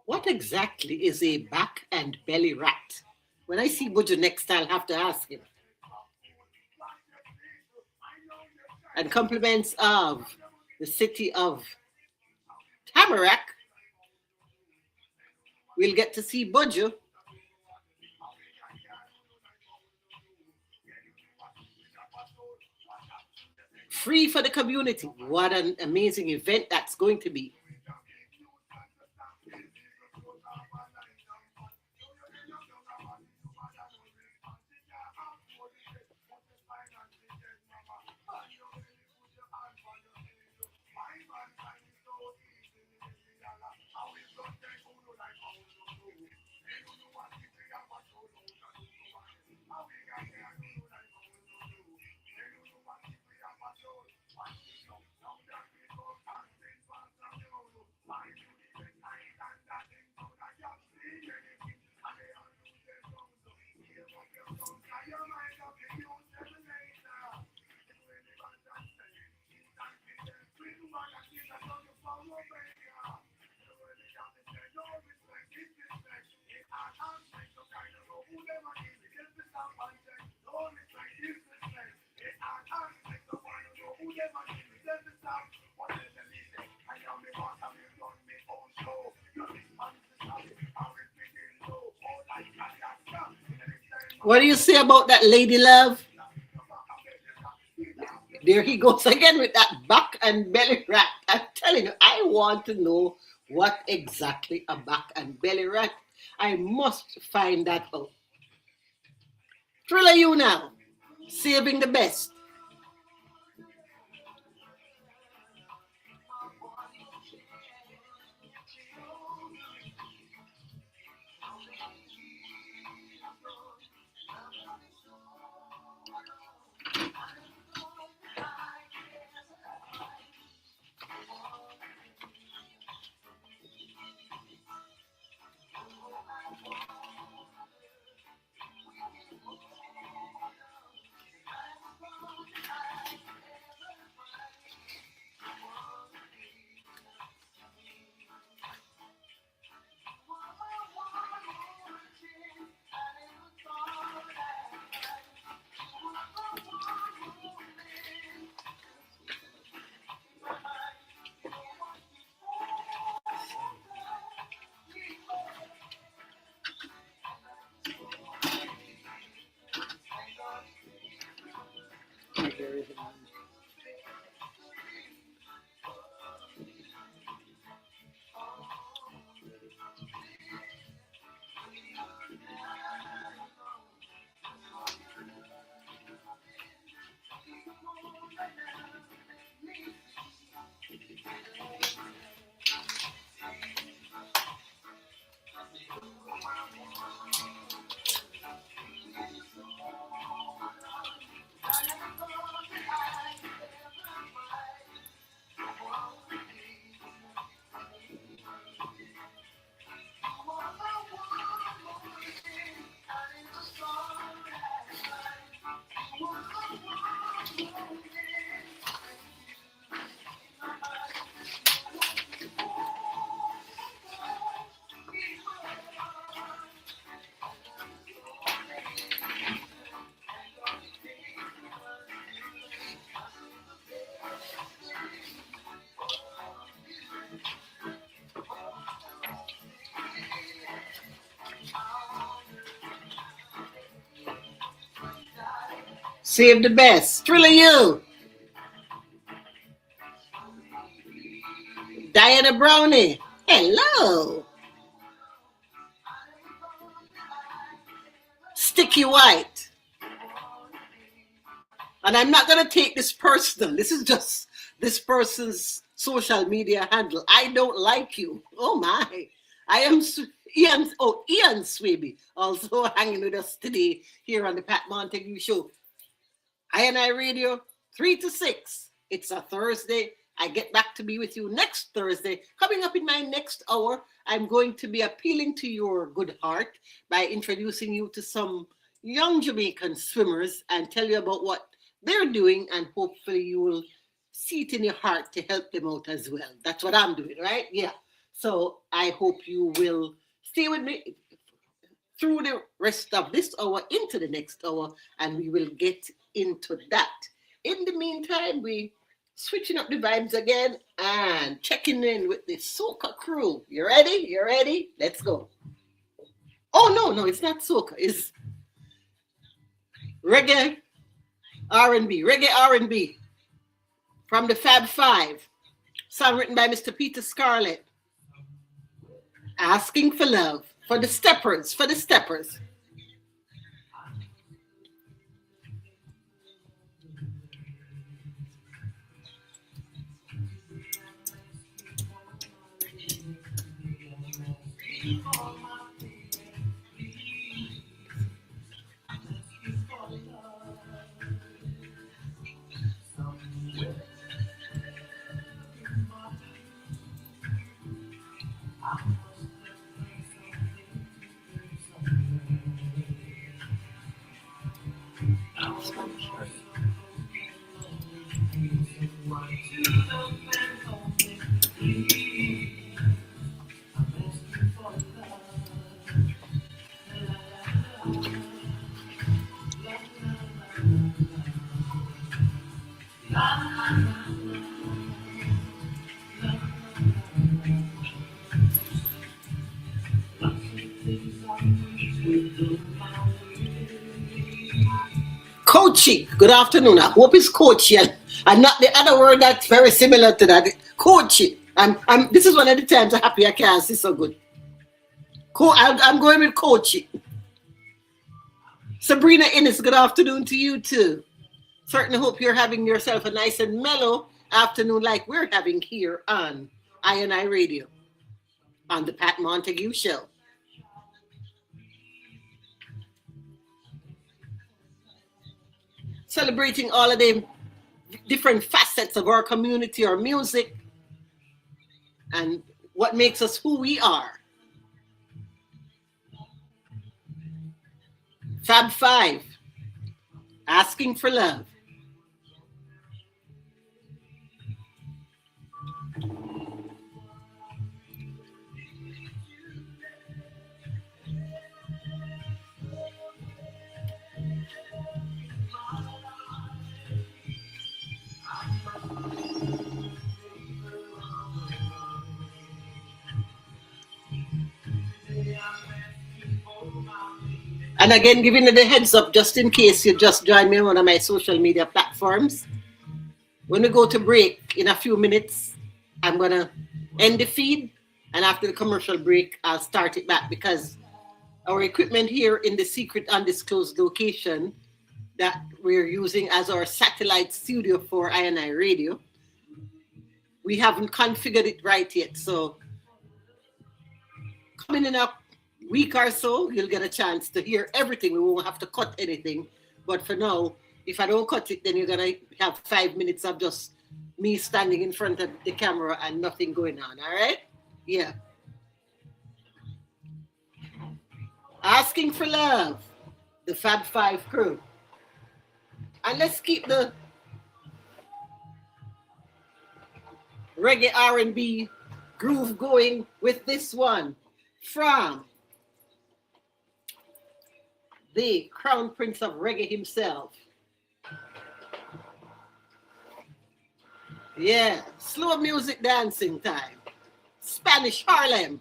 What exactly is a back and belly rat? When I see Buju next, I'll have to ask him. And compliments of the city of Tamarack. We'll get to see Buju. Free for the community. What an amazing event that's going to be. What do you say about that, Lady Love? There he goes again with that back and belly rat. I'm telling you, I want to know what exactly a back and belly rat. I must find that out. Thriller you now, saving the best. Save the best. Thriller you. Diana Brownie. Hello. Sticky White. And I'm not going to take this personal. This is just this person's social media handle. I don't like you. Oh my. I am Ian Swaby, also hanging with us today here on the Pat Montague Show. I Radio, 3 to 6. It's a Thursday. I get back to be with you next Thursday. Coming up in my next hour, I'm going to be appealing to your good heart by introducing you to some young Jamaican swimmers and tell you about what they're doing, and hopefully you will see it in your heart to help them out as well. That's what I'm doing, right? Yeah. So I hope you will stay with me through the rest of this hour into the next hour, and we will get into that. In the meantime, we switching up the vibes again and checking in with the soca crew. You ready? You ready? Let's go. Oh no, it's not soca. It's reggae R&B from the Fab Five. Song written by Mr. Peter Scarlett. Asking for love for the steppers. Coachy, good afternoon. I hope it's coachy And not the other word that's very similar to that, coachy. This is one of the times I'm happy I can't see so good. I'm going with coachy. Sabrina Innes, good afternoon to you too. Certainly hope you're having yourself a nice and mellow afternoon like we're having here on I Radio on the Pat Montague Show. Celebrating all of the different facets of our community, our music, and what makes us who we are. Fab Five, asking for love. And again, giving you the heads up, just in case you just joined me on one of my social media platforms. When we go to break in a few minutes, I'm going to end the feed. And after the commercial break, I'll start it back because our equipment here in the secret undisclosed location that we're using as our satellite studio for I Radio, we haven't configured it right yet. So coming in a week or so, you'll get a chance to hear everything. We won't have to cut anything. But for now, if I don't cut it, then you're going to have 5 minutes of just me standing in front of the camera and nothing going on. All right? Yeah. Asking for love, the Fab Five crew. And let's keep the reggae R&B groove going with this one from the Crown Prince of Reggae himself. Yeah, slow music dancing time. Spanish Harlem.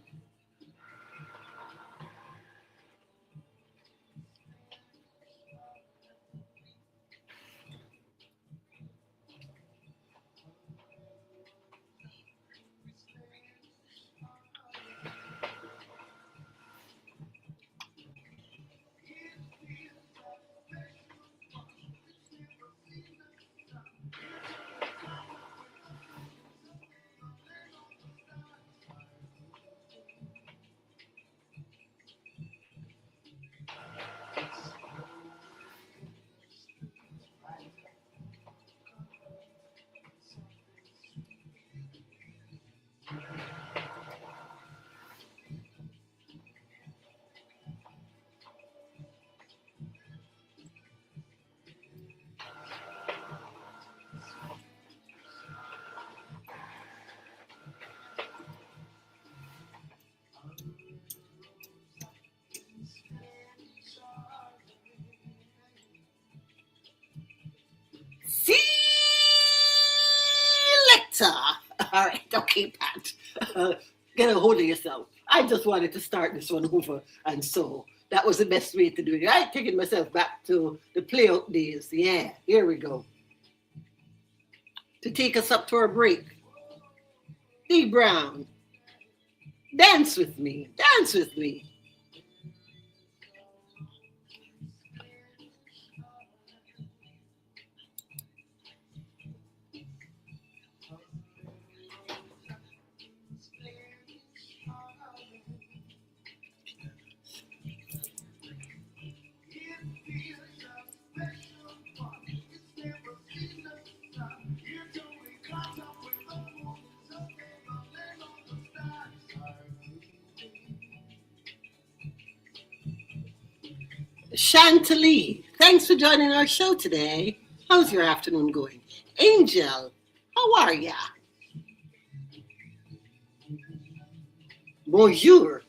Selector. All right, okay, Pat. Get a hold of yourself. I just wanted to start this one over, and so that was the best way to do it. I'm taking myself back to the playout days. Yeah, here we go. To take us up to our break, D Brown, dance with me, dance with me. Chantalie, thanks for joining our show today. How's your afternoon going? Angel, how are ya? Bonjour.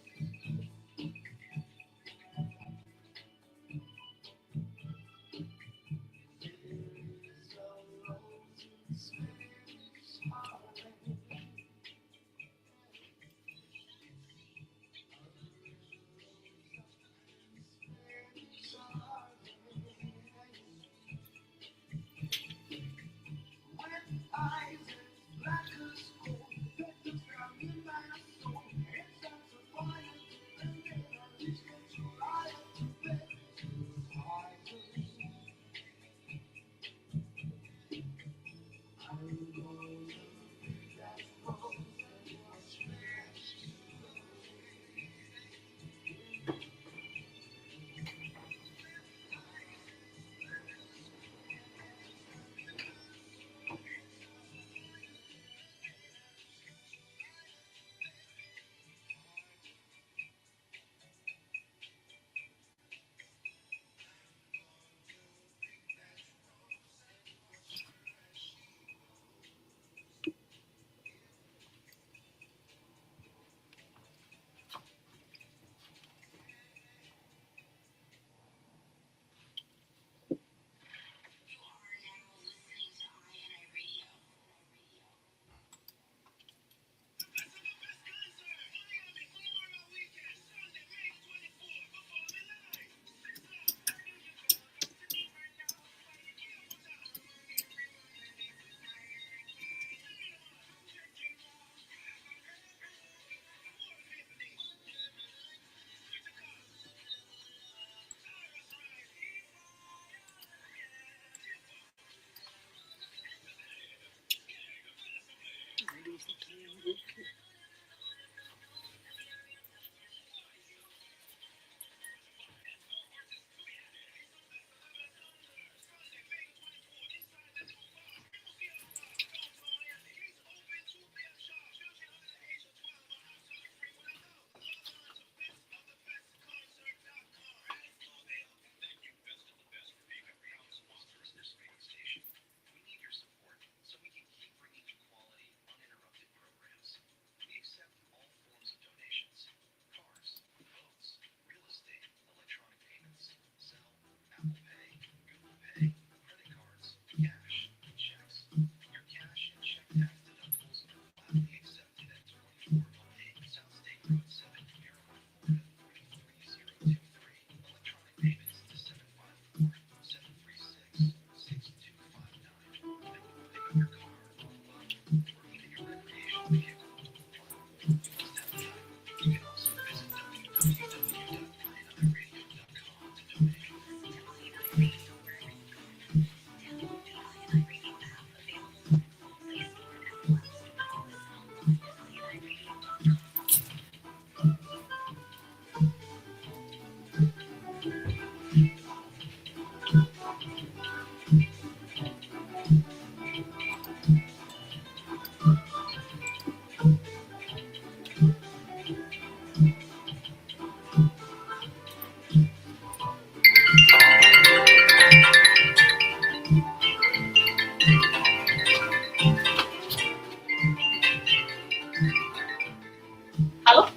Hello?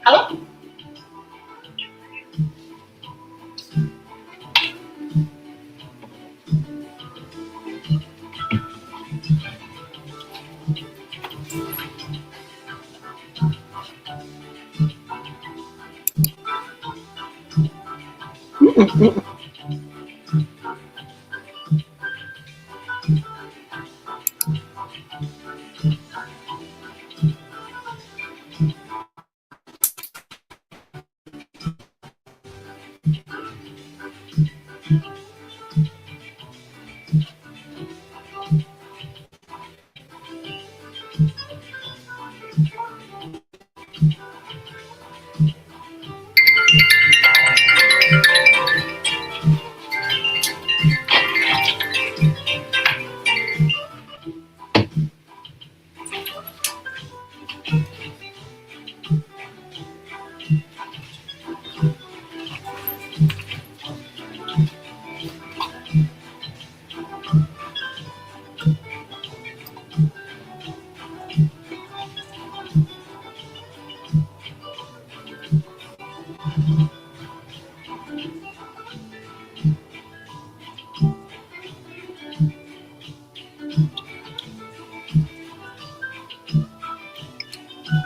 Hello?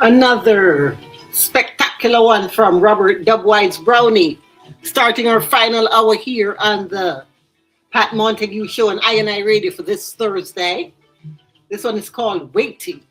Another spectacular one from Robert Dubwide's Brownie, starting our final hour here on the Pat Montague Show on I Radio for this Thursday. This one is called Waiting.